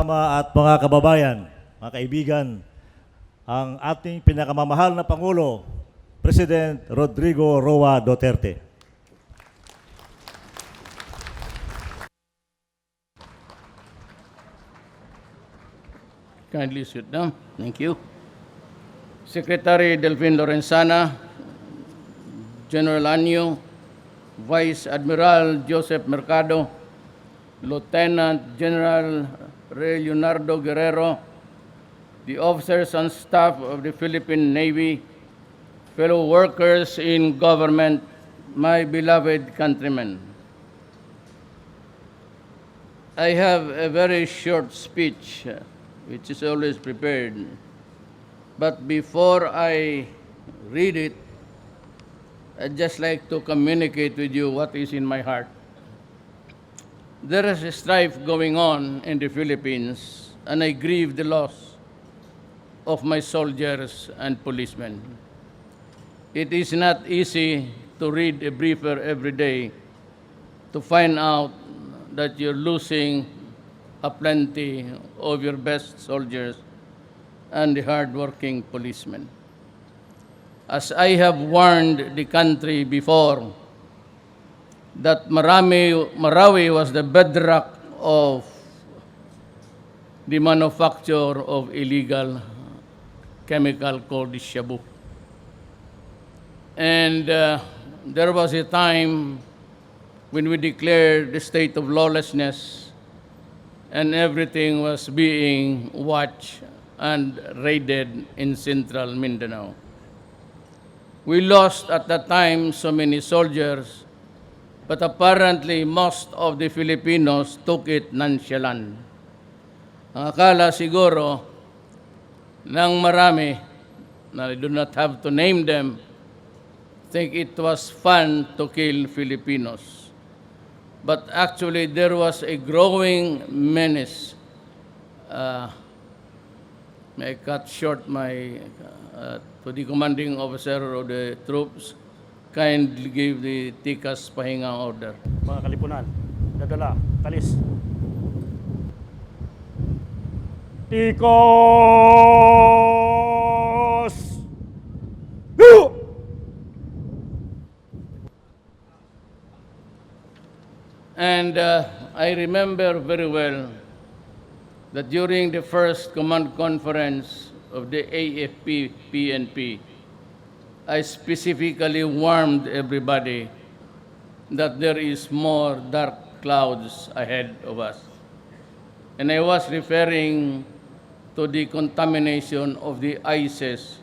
kasama at mga kababayan, mga kaibigan, ang ating pinakamamahal na Pangulo, President Rodrigo Roa Duterte. Kindly sit down. Thank you. Secretary Delfin Lorenzana, General Anyo, Vice Admiral Joseph Mercado, Lieutenant General Ray Leonardo Guerrero, the officers and staff of the Philippine Navy, fellow workers in government, my beloved countrymen. I have a very short speech, which is always prepared. But before I read it, I'd just like to communicate with you what is in my heart. There is a strife going on in the Philippines, and I grieve the loss of my soldiers and policemen. It is not easy to read a briefer every day to find out that you're losing a plenty of your best soldiers and the hard-working policemen. As I have warned the country before, that Marawi was the bedrock of the manufacture of illegal chemical called shabu. And there was a time when we declared the state of lawlessness and everything was being watched and raided in central Mindanao. We lost at that time so many soldiers, but apparently most of the Filipinos took it nonchalant. Ang akala siguro ng marami, na I do not have to name them, think it was fun to kill Filipinos. But actually there was a growing menace. May I cut short my, to the commanding officer of the troops, kindly give the Tikas Pahinga order. Mga Kalipunan, dadala, kalis. Tikos! Go! And I remember very well that during the first command conference of the AFP-PNP, I specifically warned everybody that there is more dark clouds ahead of us. And I was referring to the contamination of the ISIS,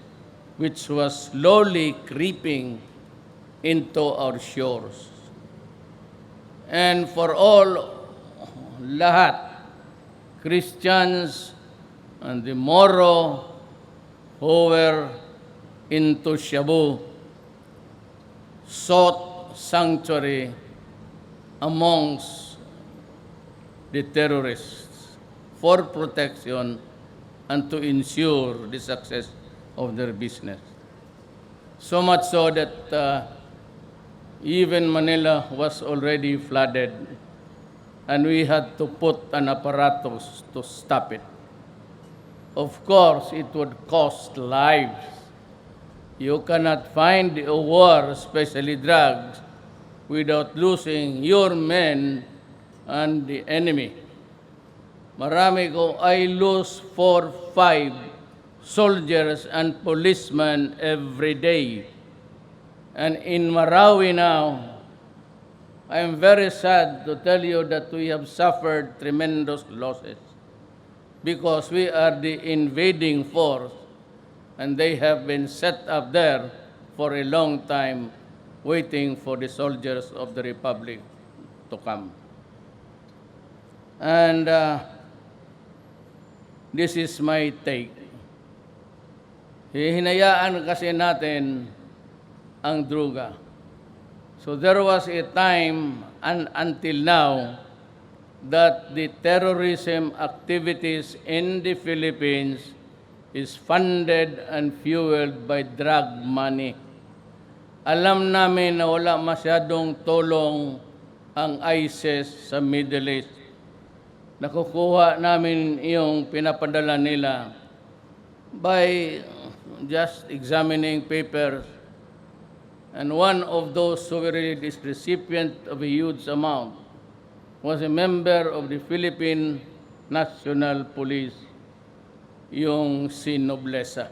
which was slowly creeping into our shores. And for all, lahat, Christians and the Moro who were into Shabu sought sanctuary amongst the terrorists for protection and to ensure the success of their business. So much so that even Manila was already flooded, and we had to put an apparatus to stop it. Of course, it would cost lives. You cannot find a war, especially drugs, without losing your men and the enemy. Marami ko, I lose 4, 5 soldiers and policemen every day. And in Marawi now, I am very sad to tell you that we have suffered tremendous losses because we are the invading force and they have been set up there for a long time waiting for the soldiers of the Republic to come. And this is my take. Hihinayaan kasi natin ang druga. So there was a time and until now that the terrorism activities in the Philippines is funded and fueled by drug money. Alam namin na wala masyadong tulong ang ISIS sa Middle East. nakukuha namin yung pinapadala nila by just examining papers. And one of those who were really this recipient of a huge amount was a member of the Philippine National Police, yung si Noblesa.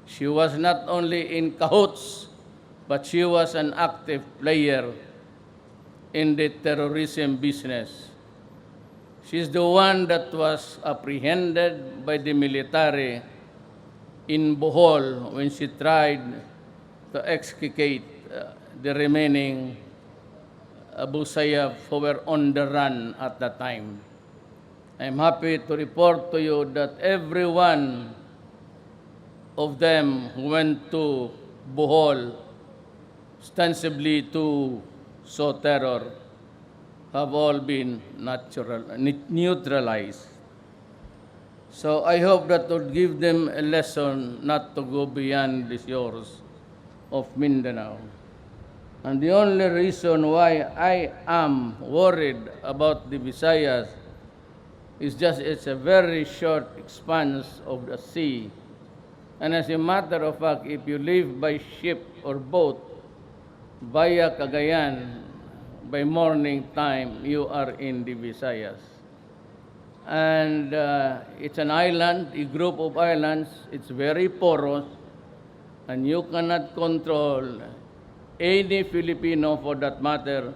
She was not only in cahoots, but she was an active player in the terrorism business. She's the one that was apprehended by the military in Bohol when she tried to extricate the remaining Abu Sayyaf who were on the run at that time. I'm happy to report to you that every one of them who went to Bohol, ostensibly to sow terror, have all been neutralized. So I hope that would give them a lesson not to go beyond the shores of Mindanao. And the only reason why I am worried about the Visayas is just it's a very short expanse of the sea. And as a matter of fact, if you leave by ship or boat via Cagayan, by morning time, you are in the Visayas. And it's an island, a group of islands. It's very porous, and you cannot control any Filipino, for that matter,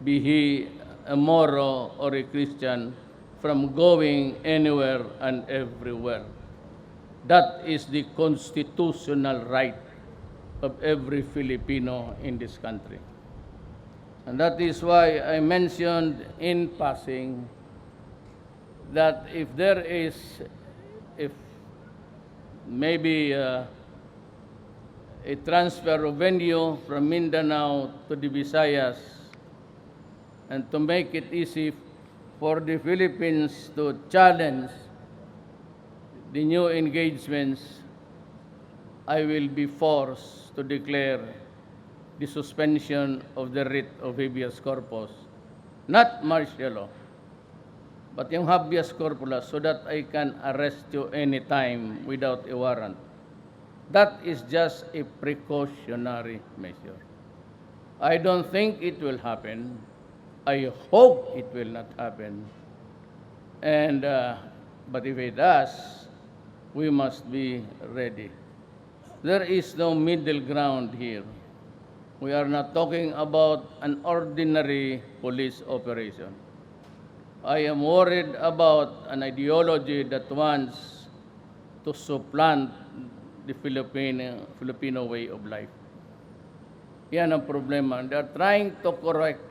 be he a Moro or a Christian, from going anywhere and everywhere. That is the constitutional right of every Filipino in this country. And that is why I mentioned in passing that if there is, if maybe a transfer of venue from Mindanao to the Visayas, and to make it easy for the Philippines to challenge the new engagements, I will be forced to declare the suspension of the writ of habeas corpus, not martial law, but yung habeas corpus, so that I can arrest you anytime without a warrant. That is just a precautionary measure. I don't think it will happen. I hope it will not happen. And but if it does, we must be ready. There is no middle ground here. We are not talking about an ordinary police operation. I am worried about an ideology that wants to supplant the Filipino way of life. Yan ang problema. They are trying to correct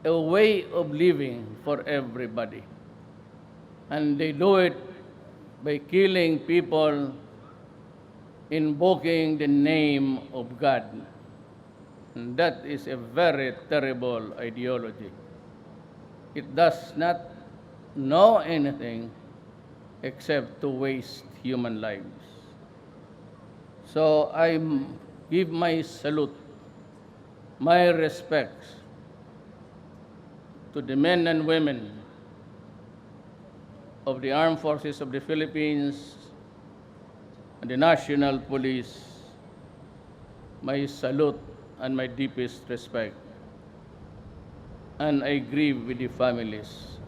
a way of living for everybody. And they do it by killing people, invoking the name of God. And that is a very terrible ideology. It does not know anything except to waste human lives. So I give my salute, my respects to the men and women of the Armed Forces of the Philippines and the National Police. My salute and my deepest respect. And I grieve with the families,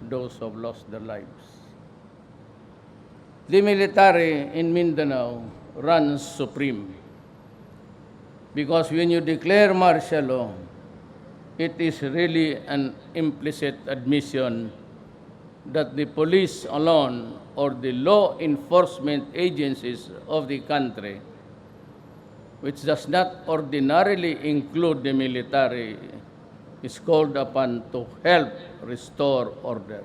those who have lost their lives. The military in Mindanao runs supreme, because when you declare martial law, it is really an implicit admission that the police alone or the law enforcement agencies of the country, which does not ordinarily include the military, is called upon to help restore order.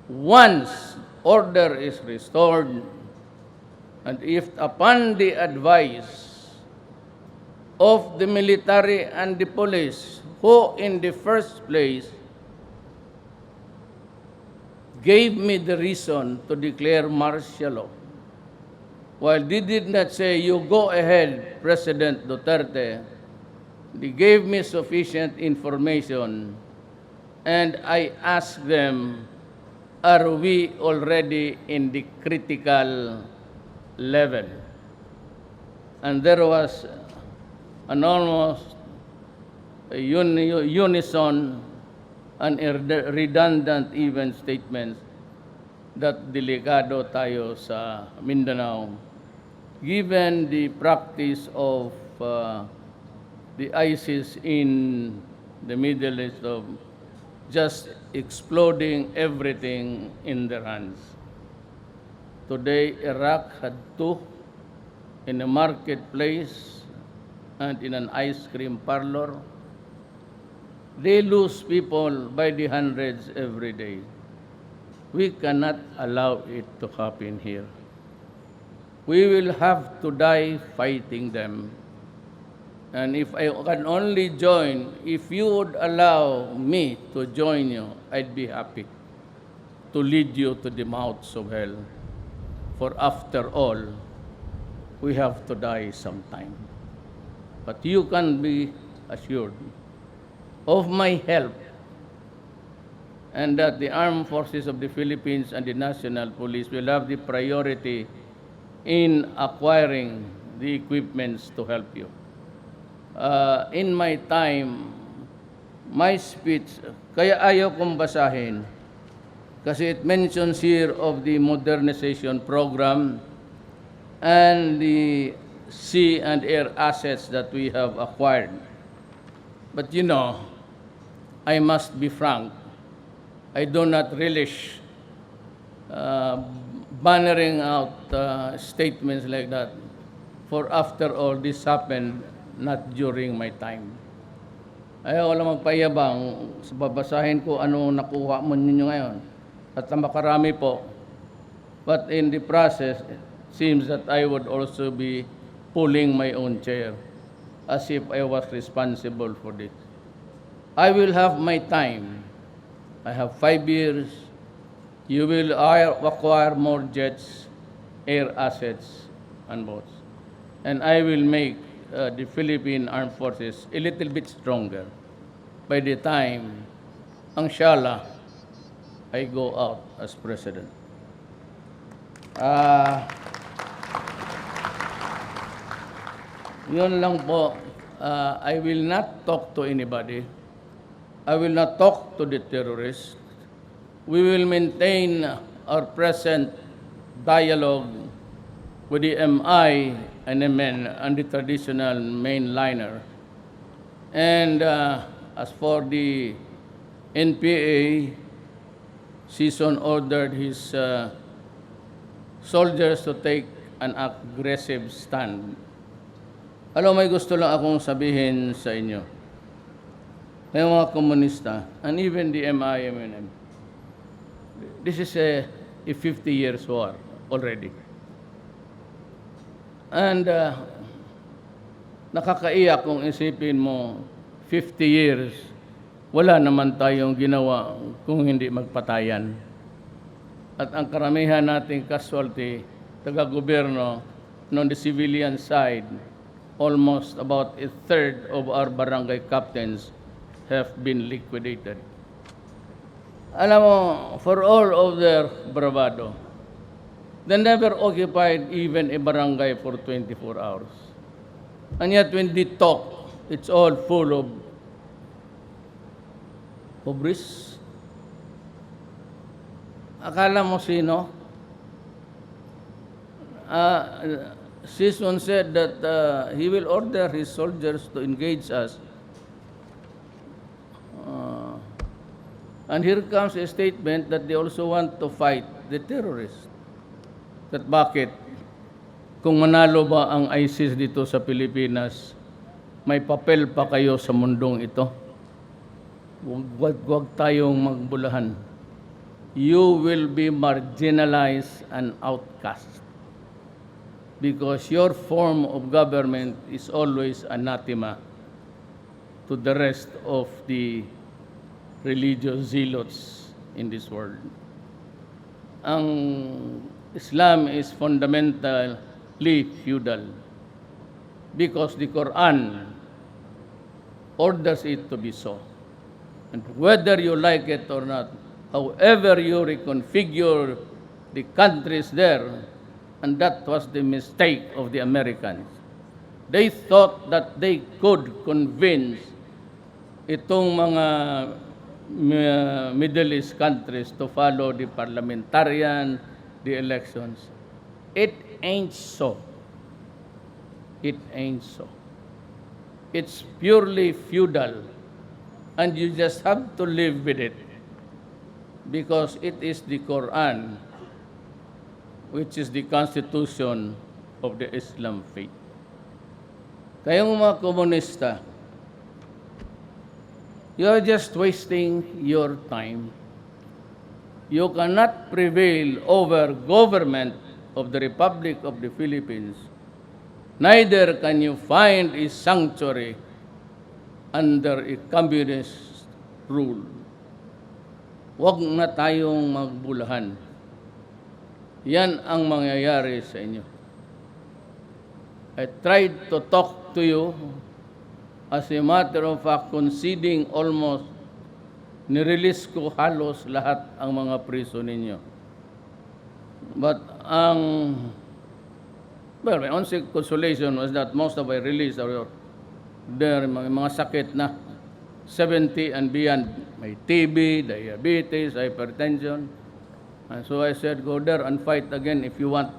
Once order is restored, and if upon the advice of the military and the police, who in the first place gave me the reason to declare martial law, while they did not say, you go ahead, President Duterte, they gave me sufficient information And I asked them, are we already in the critical level? And there was an almost unison and redundant even statements that delikado tayo sa Mindanao given the practice of the ISIS in the Middle East of just exploding everything in their hands. Today, Iraq had two in a marketplace and in an ice cream parlor. They lose people by the hundreds every day. We cannot allow it to happen here. We will have to die fighting them. And if I can only join, if you would allow me to join you, I'd be happy to lead you to the mouths of hell. For after all, we have to die sometime. But you can be assured of my help and that the armed forces of the Philippines and the National Police will have the priority in acquiring the equipments to help you. In my time, my speech, kaya ayaw kong basahin kasi it mentions here of the modernization program and the sea and air assets that we have acquired. But you know, I must be frank, I do not relish bannering out statements like that. For after all, this happened not during my time. Ayaw lang magpayabang, babasahin ko ano nakuha mo ninyo ngayon. At makarami po. But in the process, it seems that I would also be pulling my own chair as if I was responsible for this. I will have my time. I have 5 years. You will acquire more jets, air assets, and boats. And I will make the Philippine Armed Forces a little bit stronger by the time, inshallah, I go out as president. Yun lang po. I will not talk to anybody. I will not talk to the terrorists. We will maintain our present dialogue with the MI and MN and the traditional mainliner. And as for the NPA, Season ordered his soldiers to take an aggressive stand. Alam, may gusto lang akong sabihin sa inyo. Kaya mga komunista, and even the MI, MNM, this is a 50 years war already. And nakakaiyak kung isipin mo, 50 years, wala naman tayong ginawa kung hindi magpatayan. At ang karamihan nating casualty, taga-gobyerno, on the civilian side, almost about a third of our barangay captains have been liquidated. Alam mo, for all of their bravado, they never occupied even a barangay for 24 hours. And yet when they talk, it's all full of hubris. Akala mo sino? Sison said that he will order his soldiers to engage us. And here comes a statement that they also want to fight the terrorists. That bakit? Kung manalo ba ang ISIS dito sa Pilipinas, may papel pa kayo sa mundong ito. Huwag tayong magbulahan. You will be marginalized and outcast. Because your form of government is always anathema to the rest of the religious zealots in this world. Ang Islam is fundamentally feudal because the Quran orders it to be so. And whether you like it or not, however you reconfigure the countries there, and that was the mistake of the Americans. They thought that they could convince itong mga Middle East countries to follow the parliamentarian, the elections. It ain't so. It ain't so. It's purely feudal, and you just have to live with it because it is the Quran, which is the constitution of the Islam faith. Kayong mga komunista, you are just wasting your time. You cannot prevail over government of the Republic of the Philippines. Neither can you find a sanctuary under a communist rule. Huwag na tayong magbulahan. Yan ang mangyayari sa inyo. I tried to talk to you. As a matter of fact, conceding almost, nirelease ko halos lahat ang mga priso ninyo. But well, my only consolation was that most of my release are there, mga sakit na, 70 and beyond. May TB, diabetes, hypertension. And so I said, go there and fight again if you want.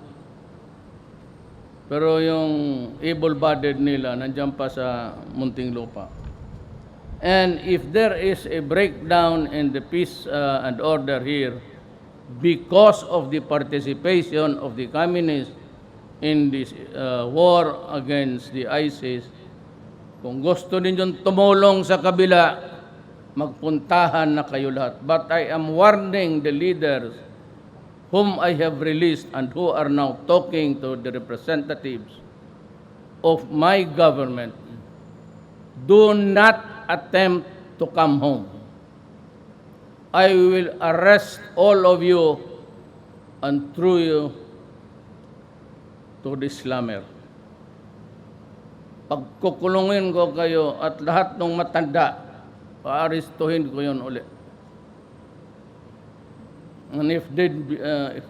Pero yung able-bodied nila, nandiyan pa sa Muntinlupa. And if there is a breakdown in the peace and order here, because of the participation of the communists in this war against the ISIS, kung gusto ninyong tumulong sa kabila, magpuntahan na kayo lahat. But I am warning the leaders whom I have released and who are now talking to the representatives of my government, do not attempt to come home. I will arrest all of you and throw you to the slammer. Pagkukulungin ko kayo at lahat ng matanda, paaristuhin ko yun ulit. And if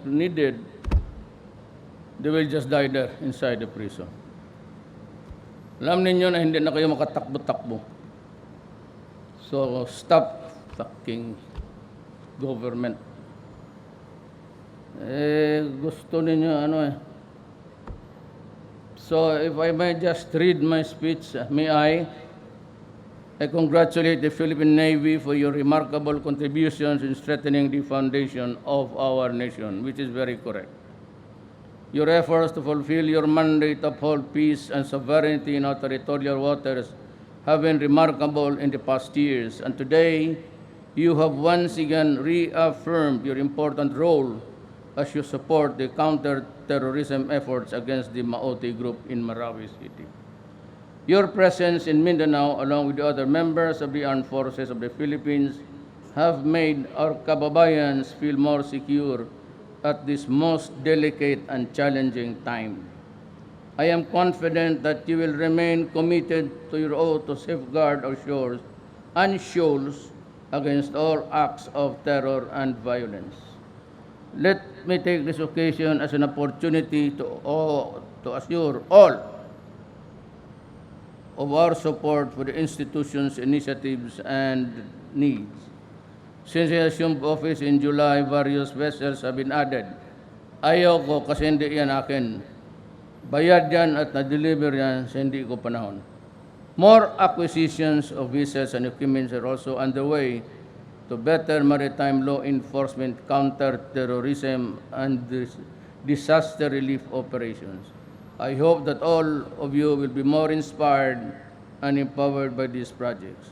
needed, they will just die there inside the prison. Alam ninyo na hindi na kayo makatakbo-takbo. So stop fucking government. Gusto ninyo So if I may just read my speech, may I congratulate the Philippine Navy for your remarkable contributions in strengthening the foundation of our nation, which is very correct. Your efforts to fulfill your mandate to uphold peace and sovereignty in our territorial waters have been remarkable in the past years, and today you have once again reaffirmed your important role as you support the counter-terrorism efforts against the Maote group in Marawi City. Your presence in Mindanao, along with the other members of the Armed Forces of the Philippines, have made our kababayans feel more secure at this most delicate and challenging time. I am confident that you will remain committed to your oath to safeguard our shores and shoals against all acts of terror and violence. Let me take this occasion as an opportunity to assure all of our support for the institution's initiatives and needs. Since I assumed office in July, various vessels have been added. Ayaw ko kasi hindi yan akin. Bayad yan at na-deliver yan sa hindi ko panahon. More acquisitions of vessels and equipment are also underway to better maritime law enforcement, counter-terrorism, and disaster relief operations. I hope that all of you will be more inspired and empowered by these projects.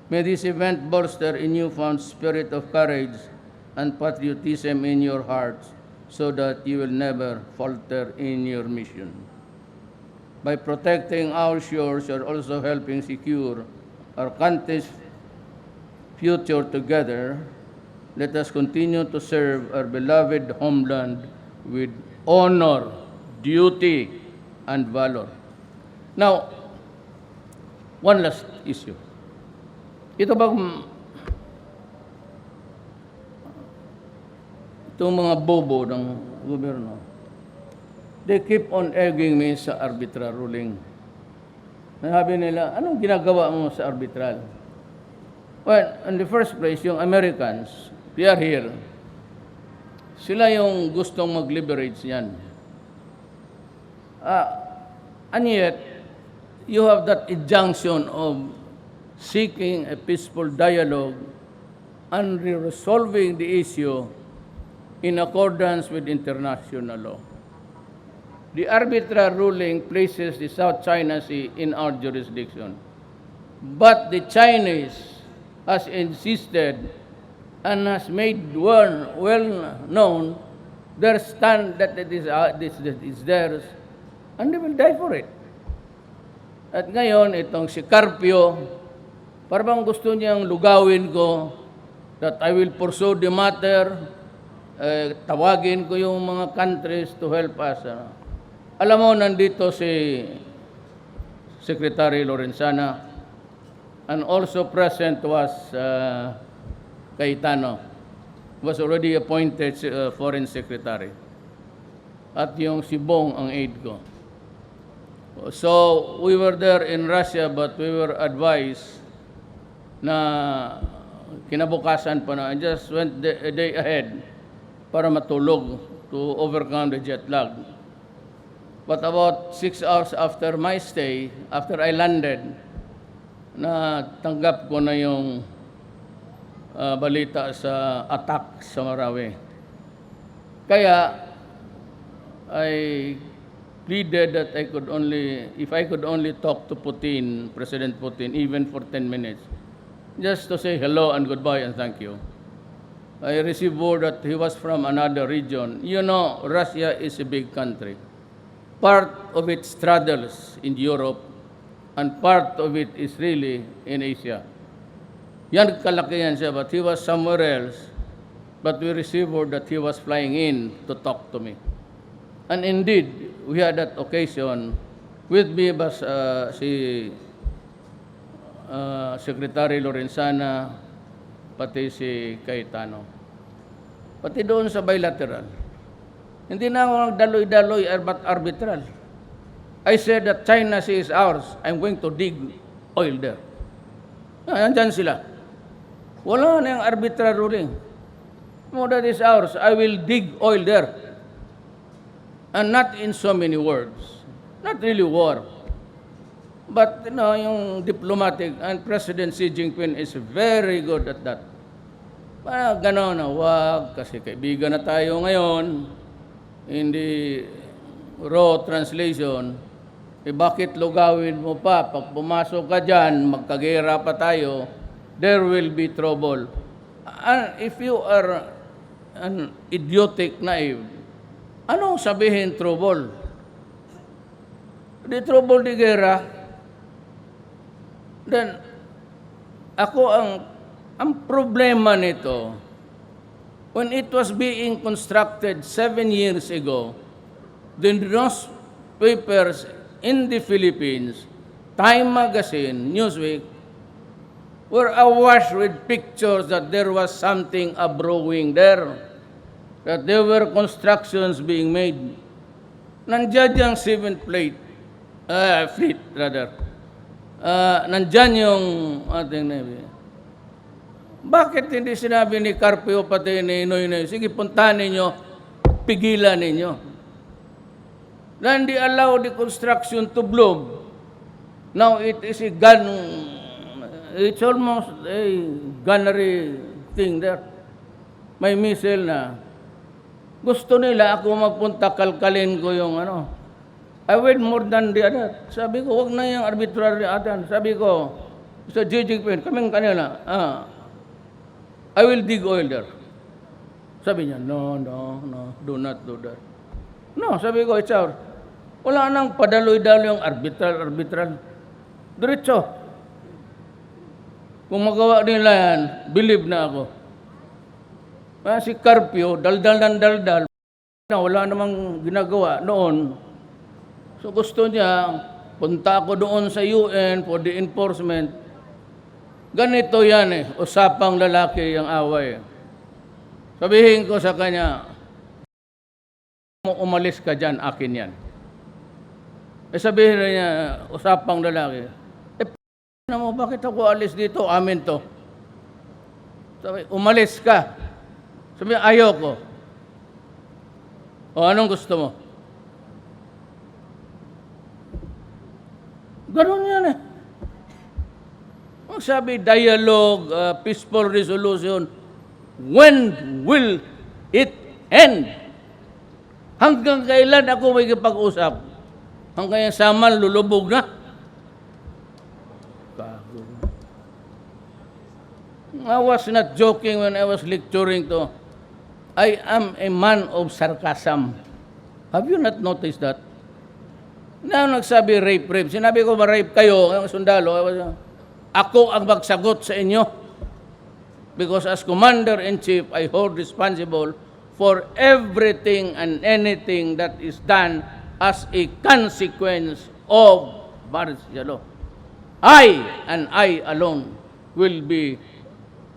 May this event bolster a newfound spirit of courage and patriotism in your hearts so that you will never falter in your mission. By protecting our shores, you are also helping secure our country's future together. Let us continue to serve our beloved homeland with honor, duty, and valor. Now, one last issue. Ito bang itong mga bobo ng gobyerno, they keep on egging me sa arbitral ruling. Sabi nila, anong ginagawa mo sa arbitral? Well, in the first place, yung Americans, they are here. Sila yung gustong mag-liberate yan. And yet, you have that injunction of seeking a peaceful dialogue and resolving the issue in accordance with international law. The arbitral ruling places the South China Sea in our jurisdiction. But the Chinese has insisted and has made well known their stand that it is theirs, and they will die for it. At ngayon, itong si Carpio, parang gusto niyang lugawin ko that I will pursue the matter, tawagin ko yung mga countries to help us. Alam mo, nandito si Secretary Lorenzana, and also present was Cayetano, was already appointed Foreign Secretary. At yung si Bong ang aide ko. So, we were there in Russia, but we were advised na kinabukasan pa na. I just went a day ahead para matulog to overcome the jet lag. But about 6 hours after my stay, after I landed, na tanggap ko na yung balita sa attack sa Marawi. Kaya, I pleaded that if I could only talk to Putin, President Putin, even for 10 minutes, just to say hello and goodbye and thank you. I received word that he was from another region. You know, Russia is a big country. Part of it straddles in Europe, and part of it is really in Asia. Yan kalakihan siya, but he was somewhere else. But we received word that he was flying in to talk to me. And indeed, we had that occasion. With me was si Secretary Lorenzana, pati si Cayetano. Pati doon sa bilateral. Hindi na ako nagdaloy-daloy but arbitral. I said that China Sea is ours. I'm going to dig oil there. Nandyan sila. Wala na yung arbitral ruling. No, that is ours. I will dig oil there. And not in so many words. Not really war. But, yung diplomatic, and President Xi Jinping is very good at that. Parang gano'n na, wag, kasi kaibigan na tayo ngayon. In the raw translation, bakit lugawin mo pa? Pag pumasok ka dyan, magkagera pa tayo, there will be trouble. And if you are an idiotic naive, anong sabihin trouble? Di trouble di gera. Then, ang problema nito, when it was being constructed 7 years ago, the newspapers in the Philippines, Time Magazine, Newsweek, were awash with pictures that there was something brewing there, that there were constructions being made. Nandiyan yung 7th fleet, nandiyan yung ating Navy. Bakit hindi sinabi ni Carpio pati ni Noy, sige, puntahan ninyo, pigilan ninyo. Then they allow the construction to bloom. Now it is it's almost a gunnery thing there. May missile na. Gusto nila ako magpunta, kalkalin ko yung I went more than the other. Sabi ko, wag na yung arbitrary atan. Sabi ko, sa Jinping, kaming kanila, I will dig oil there. Sabi niya, no, do not do that. No, sabi ko, it's ours. Wala nang padaloy-daloy yung arbitral. Diretso. Kung magawa nila yan, believe na ako. Kaya si Carpio, daldal, na wala namang ginagawa noon. So gusto niya, punta ako doon sa UN for the enforcement. Ganito yan usapang lalaki ang away. Sabihin ko sa kanya, umalis ka dyan, akin yan. Sabihin niya, usapang lalaki, na mo, bakit ako alis dito? Amin to. Sabi, umalis ka. Sabi, ayoko. O, anong gusto mo? Ganun yan eh. Ang sabi, dialogue, peaceful resolution, when will it end? Hanggang kailan ako may kipag-usap? Hanggang yung saman, lulubog na. I was not joking when I was lecturing to. I am a man of sarcasm. Have you not noticed that? Na nagsabi rape. Sinabi ko ma-rape kayo, ang sundalo. Ako ang magsagot sa inyo. Because as Commander-in-Chief, I hold responsible for everything and anything that is done as a consequence of martial law. I and I alone will be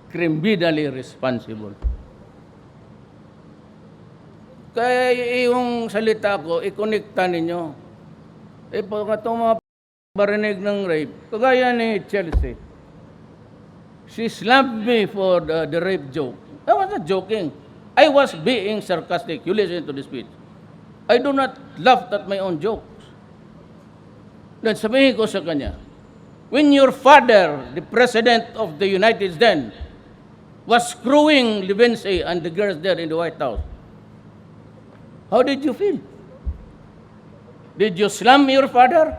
criminally responsible. Kaya yung salita ko, i-connecta ninyo. Pag itong mga barinig ng rape, kagaya ni Chelsea, she slapped me for the rape joke. I was not joking. I was being sarcastic. You listen to the speech. I do not laugh at my own jokes. Then sabihin ko sa kanya, when your father, the President of the United States, was screwing Levinsky and the girls there in the White House, how did you feel? Did you slam your father?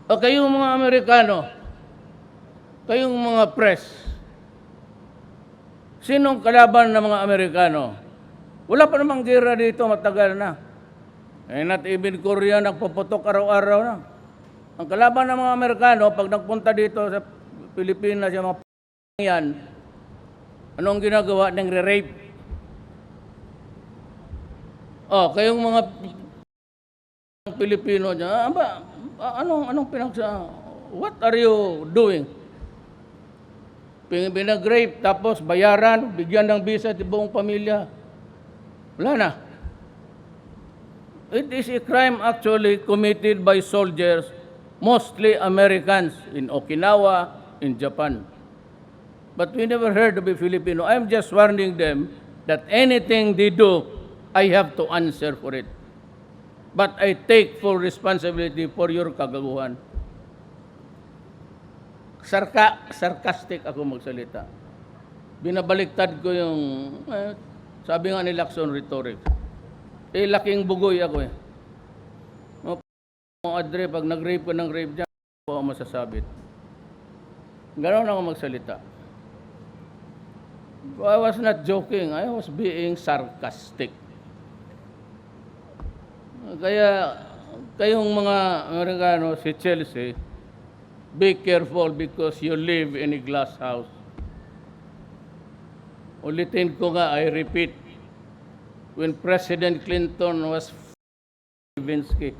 O kayong mga Amerikano, kayong mga press, sinong kalaban ng mga Amerikano? Wala pa namang gera dito, matagal na. Not even Korea nagpuputok araw-araw na. Ang kalaban ng mga Amerikano, pag nagpunta dito sa Pilipinas, yung mga yan, anong ginagawa? Nang re-rape. Kayong mga Pilipino dyan, anong what are you doing? Pinag-rape, tapos bayaran, bigyan ng visa at buong pamilya. Wala na. It is a crime actually committed by soldiers, mostly Americans, in Okinawa, in Japan. But we never heard of a Filipino. I'm just warning them that anything they do, I have to answer for it. But I take full responsibility for your kagaguhan. Sarcastic ako magsalita. Binabaliktad ko yung, sabi nga ni Lacson rhetoric. Laking bugoy ako eh. Adre, pag nag-rape ko ng rape dyan, ako masasabit. Ganon ako magsalita. I was not joking. I was being sarcastic. Kaya, kayong mga Amerikano, si Chelsea, be careful because you live in a glass house. Ulitin ko nga, I repeat, when President Clinton was Levinsky,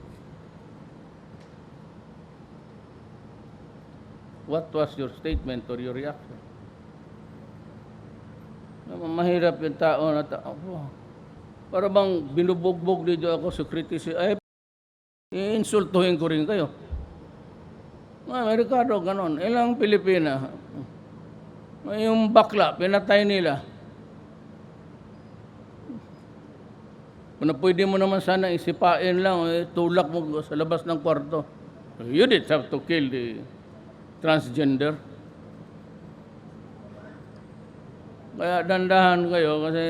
what was your statement or your reaction? Mahirap yung tao na tao. Para bang binubugbog dito ako sa criticism. Insultuhin ko rin kayo. Amerikano, ganon. Ilang Pilipina. Yung bakla, pinatay nila. Kung pwede mo naman sana isipain lang, tulak mo sa labas ng kwarto. You didn't have to kill the transgender. Kaya dandahan kayo kasi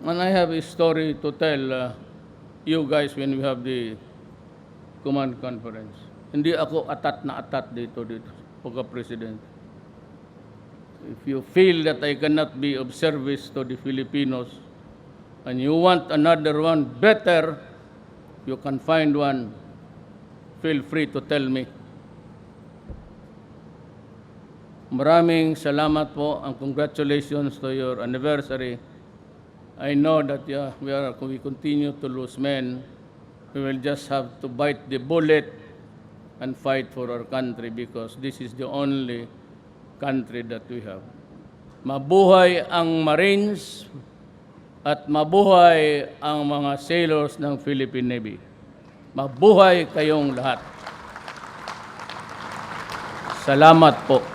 and I have a story to tell you guys when we have the command conference. Hindi ako atat na atat dito pagka-president. If you feel that I cannot be of service to the Filipinos and you want another one better, you can find one. Feel free to tell me. Maraming salamat po and congratulations to your anniversary. I know that we continue to lose men. We will just have to bite the bullet and fight for our country because this is the only country that we have. Mabuhay ang Marines at mabuhay ang mga sailors ng Philippine Navy. Mabuhay kayong lahat. Salamat po.